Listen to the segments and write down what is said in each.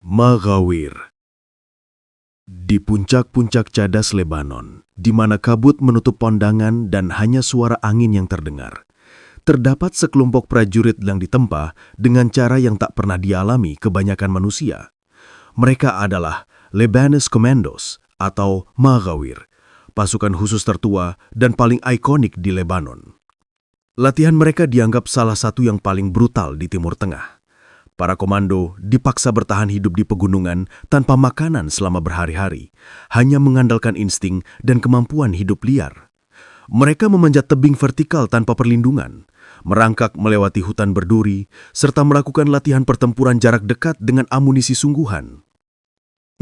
Maghawir. Di puncak-puncak cadas Lebanon, di mana kabut menutup pandangan dan hanya suara angin yang terdengar, terdapat sekelompok prajurit yang ditempa dengan cara yang tak pernah dialami kebanyakan manusia. Mereka adalah Lebanese Commandos atau Maghawir, pasukan khusus tertua dan paling ikonik di Lebanon. Latihan mereka dianggap salah satu yang paling brutal di Timur Tengah. Para komando dipaksa bertahan hidup di pegunungan tanpa makanan selama berhari-hari, hanya mengandalkan insting dan kemampuan hidup liar. Mereka memanjat tebing vertikal tanpa perlindungan, merangkak melewati hutan berduri, serta melakukan latihan pertempuran jarak dekat dengan amunisi sungguhan.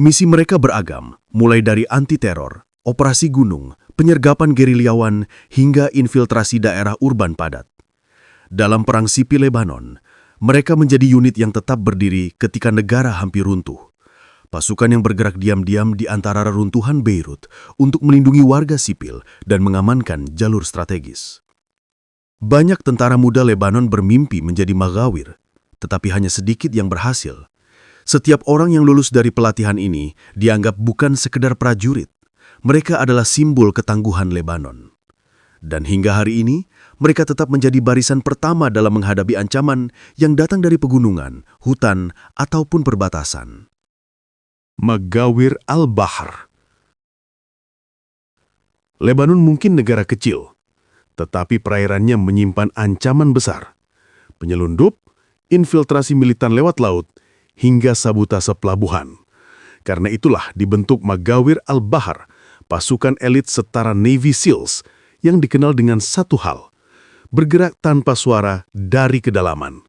Misi mereka beragam, mulai dari anti-teror, operasi gunung, penyergapan gerilyawan, hingga infiltrasi daerah urban padat. Dalam Perang Sipil Lebanon, mereka menjadi unit yang tetap berdiri ketika negara hampir runtuh. Pasukan yang bergerak diam-diam di antara reruntuhan Beirut untuk melindungi warga sipil dan mengamankan jalur strategis. Banyak tentara muda Lebanon bermimpi menjadi Maghawir, tetapi hanya sedikit yang berhasil. Setiap orang yang lulus dari pelatihan ini dianggap bukan sekedar prajurit. Mereka adalah simbol ketangguhan Lebanon. Dan hingga hari ini, mereka tetap menjadi barisan pertama dalam menghadapi ancaman yang datang dari pegunungan, hutan, ataupun perbatasan. Maghawir al-Bahr. Lebanon mungkin negara kecil, tetapi perairannya menyimpan ancaman besar. Penyelundup, infiltrasi militan lewat laut, hingga sabotase pelabuhan. Karena itulah dibentuk Maghawir al-Bahr, pasukan elit setara Navy SEALs, yang dikenal dengan satu hal, bergerak tanpa suara dari kedalaman.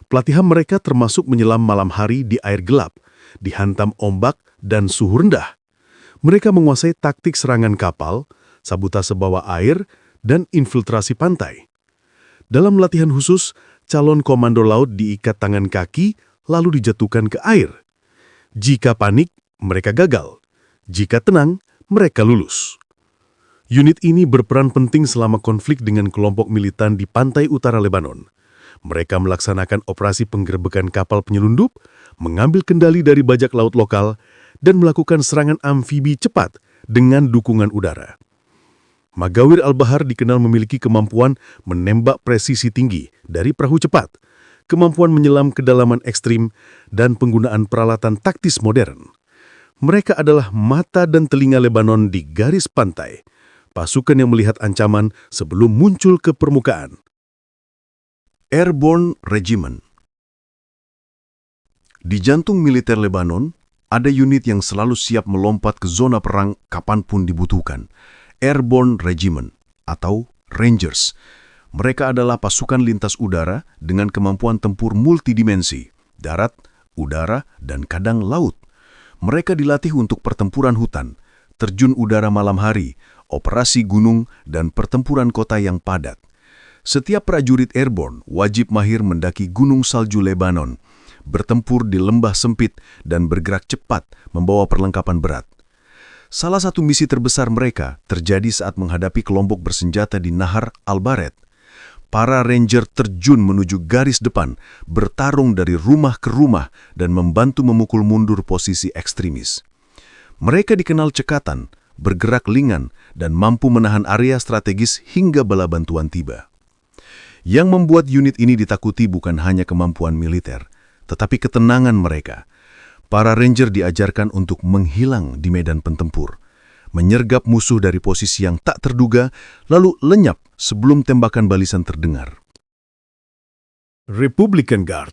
Pelatihan mereka termasuk menyelam malam hari di air gelap, dihantam ombak dan suhu rendah. Mereka menguasai taktik serangan kapal, sabotase bawah air, dan infiltrasi pantai. Dalam latihan khusus, calon komando laut diikat tangan kaki lalu dijatuhkan ke air. Jika panik, mereka gagal. Jika tenang, mereka lulus. Unit ini berperan penting selama konflik dengan kelompok militan di pantai utara Lebanon. Mereka melaksanakan operasi penggerebekan kapal penyelundup, mengambil kendali dari bajak laut lokal, dan melakukan serangan amfibi cepat dengan dukungan udara. Maghawir al-Bahr dikenal memiliki kemampuan menembak presisi tinggi dari perahu cepat, kemampuan menyelam kedalaman ekstrim, dan penggunaan peralatan taktis modern. Mereka adalah mata dan telinga Lebanon di garis pantai, pasukan yang melihat ancaman sebelum muncul ke permukaan. Airborne Regiment. Di jantung militer Lebanon, ada unit yang selalu siap melompat ke zona perang kapanpun dibutuhkan. Airborne Regiment atau Rangers. Mereka adalah pasukan lintas udara dengan kemampuan tempur multidimensi, darat, udara, dan kadang laut. Mereka dilatih untuk pertempuran hutan, terjun udara malam hari, operasi gunung, dan pertempuran kota yang padat. Setiap prajurit airborne wajib mahir mendaki gunung salju Lebanon, bertempur di lembah sempit, dan bergerak cepat membawa perlengkapan berat. Salah satu misi terbesar mereka terjadi saat menghadapi kelompok bersenjata di Nahar al-Bared. Para ranger terjun menuju garis depan, bertarung dari rumah ke rumah, dan membantu memukul mundur posisi ekstremis. Mereka dikenal cekatan, bergerak lingan, dan mampu menahan area strategis hingga bala bantuan tiba. Yang membuat unit ini ditakuti bukan hanya kemampuan militer, tetapi ketenangan mereka. Para ranger diajarkan untuk menghilang di medan pentempur, menyergap musuh dari posisi yang tak terduga, lalu lenyap sebelum tembakan balisan terdengar. Republican Guard.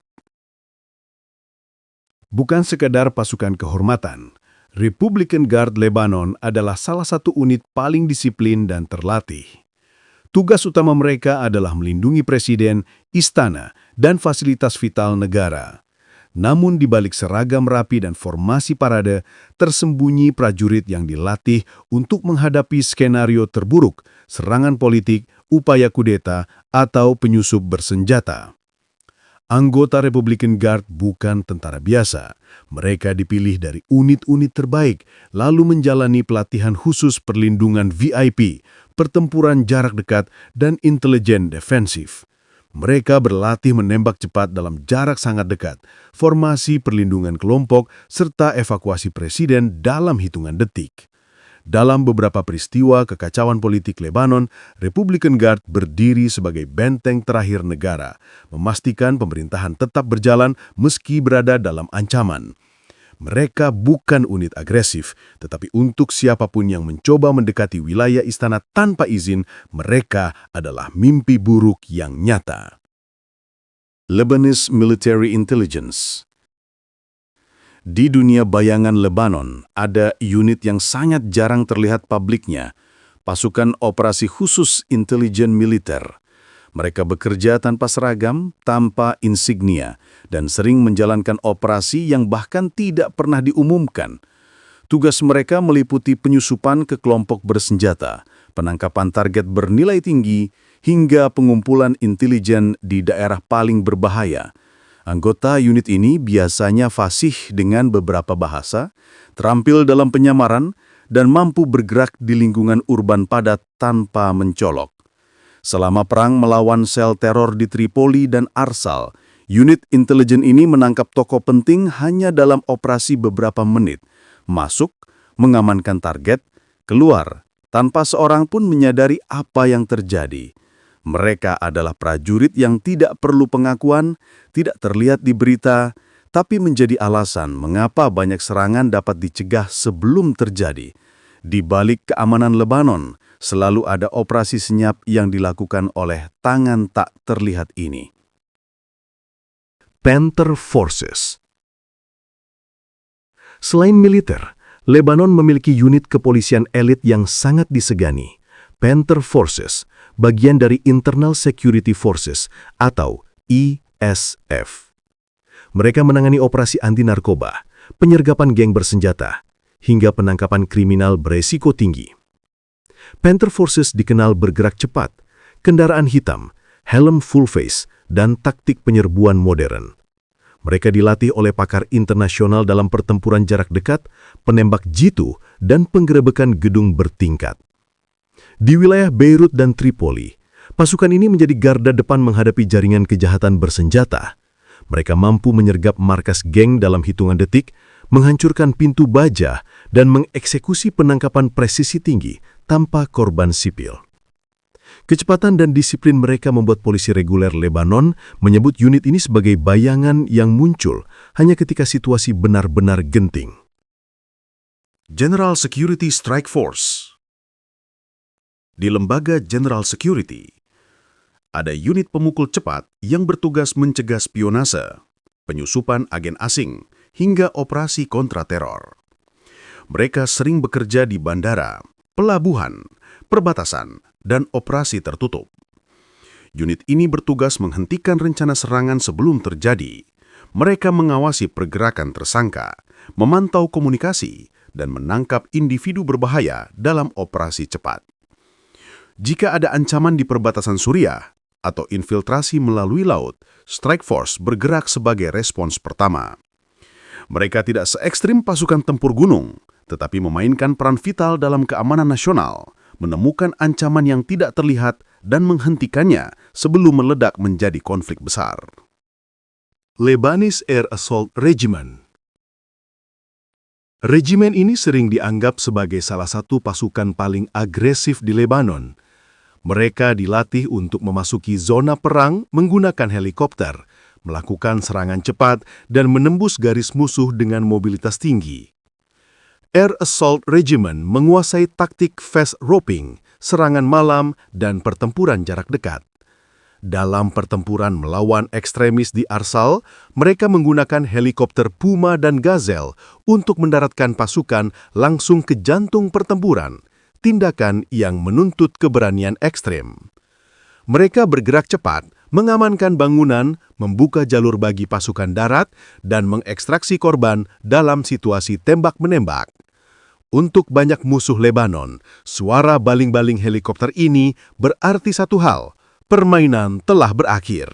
Bukan sekadar pasukan kehormatan, Republican Guard Lebanon adalah salah satu unit paling disiplin dan terlatih. Tugas utama mereka adalah melindungi presiden, istana, dan fasilitas vital negara. Namun di balik seragam rapi dan formasi parade, tersembunyi prajurit yang dilatih untuk menghadapi skenario terburuk, serangan politik, upaya kudeta, atau penyusup bersenjata. Anggota Republican Guard bukan tentara biasa. Mereka dipilih dari unit-unit terbaik, lalu menjalani pelatihan khusus perlindungan VIP, pertempuran jarak dekat, dan intelijen defensif. Mereka berlatih menembak cepat dalam jarak sangat dekat, formasi perlindungan kelompok, serta evakuasi presiden dalam hitungan detik. Dalam beberapa peristiwa kekacauan politik Lebanon, Republican Guard berdiri sebagai benteng terakhir negara, memastikan pemerintahan tetap berjalan meski berada dalam ancaman. Mereka bukan unit agresif, tetapi untuk siapapun yang mencoba mendekati wilayah istana tanpa izin, mereka adalah mimpi buruk yang nyata. Lebanese Military Intelligence. Di dunia bayangan Lebanon, ada unit yang sangat jarang terlihat publiknya, pasukan operasi khusus intelijen militer. Mereka bekerja tanpa seragam, tanpa insignia, dan sering menjalankan operasi yang bahkan tidak pernah diumumkan. Tugas mereka meliputi penyusupan ke kelompok bersenjata, penangkapan target bernilai tinggi, hingga pengumpulan intelijen di daerah paling berbahaya. Anggota unit ini biasanya fasih dengan beberapa bahasa, terampil dalam penyamaran, dan mampu bergerak di lingkungan urban padat tanpa mencolok. Selama perang melawan sel teror di Tripoli dan Arsal, unit intelijen ini menangkap tokoh penting hanya dalam operasi beberapa menit, masuk, mengamankan target, keluar, tanpa seorang pun menyadari apa yang terjadi. Mereka adalah prajurit yang tidak perlu pengakuan, tidak terlihat di berita, tapi menjadi alasan mengapa banyak serangan dapat dicegah sebelum terjadi. Di balik keamanan Lebanon, selalu ada operasi senyap yang dilakukan oleh tangan tak terlihat ini. Panther Forces. Selain militer, Lebanon memiliki unit kepolisian elit yang sangat disegani. Panther Forces, bagian dari Internal Security Forces atau ISF. Mereka menangani operasi anti-narkoba, penyergapan geng bersenjata, hingga penangkapan kriminal beresiko tinggi. Panther Forces dikenal bergerak cepat, kendaraan hitam, helm full face, dan taktik penyerbuan modern. Mereka dilatih oleh pakar internasional dalam pertempuran jarak dekat, penembak jitu, dan penggerebekan gedung bertingkat. Di wilayah Beirut dan Tripoli, pasukan ini menjadi garda depan menghadapi jaringan kejahatan bersenjata. Mereka mampu menyergap markas geng dalam hitungan detik, menghancurkan pintu baja, dan mengeksekusi penangkapan presisi tinggi tanpa korban sipil. Kecepatan dan disiplin mereka membuat polisi reguler Lebanon menyebut unit ini sebagai bayangan yang muncul hanya ketika situasi benar-benar genting. General Security Strike Force. Di lembaga General Security, ada unit pemukul cepat yang bertugas mencegah spionase, penyusupan agen asing, hingga operasi kontrateror. Mereka sering bekerja di bandara, pelabuhan, perbatasan, dan operasi tertutup. Unit ini bertugas menghentikan rencana serangan sebelum terjadi. Mereka mengawasi pergerakan tersangka, memantau komunikasi, dan menangkap individu berbahaya dalam operasi cepat. Jika ada ancaman di perbatasan Suriah atau infiltrasi melalui laut, Strike Force bergerak sebagai respons pertama. Mereka tidak se-ekstrim pasukan tempur gunung, tetapi memainkan peran vital dalam keamanan nasional, menemukan ancaman yang tidak terlihat dan menghentikannya sebelum meledak menjadi konflik besar. Lebanese Air Assault Regiment. Regimen ini sering dianggap sebagai salah satu pasukan paling agresif di Lebanon. Mereka dilatih untuk memasuki zona perang menggunakan helikopter, melakukan serangan cepat, dan menembus garis musuh dengan mobilitas tinggi. Air Assault Regiment menguasai taktik fast roping, serangan malam, dan pertempuran jarak dekat. Dalam pertempuran melawan ekstremis di Arsal, mereka menggunakan helikopter Puma dan Gazelle untuk mendaratkan pasukan langsung ke jantung pertempuran, tindakan yang menuntut keberanian ekstrem. Mereka bergerak cepat, mengamankan bangunan, membuka jalur bagi pasukan darat, dan mengekstraksi korban dalam situasi tembak-menembak. Untuk banyak musuh Lebanon, suara baling-baling helikopter ini berarti satu hal: permainan telah berakhir.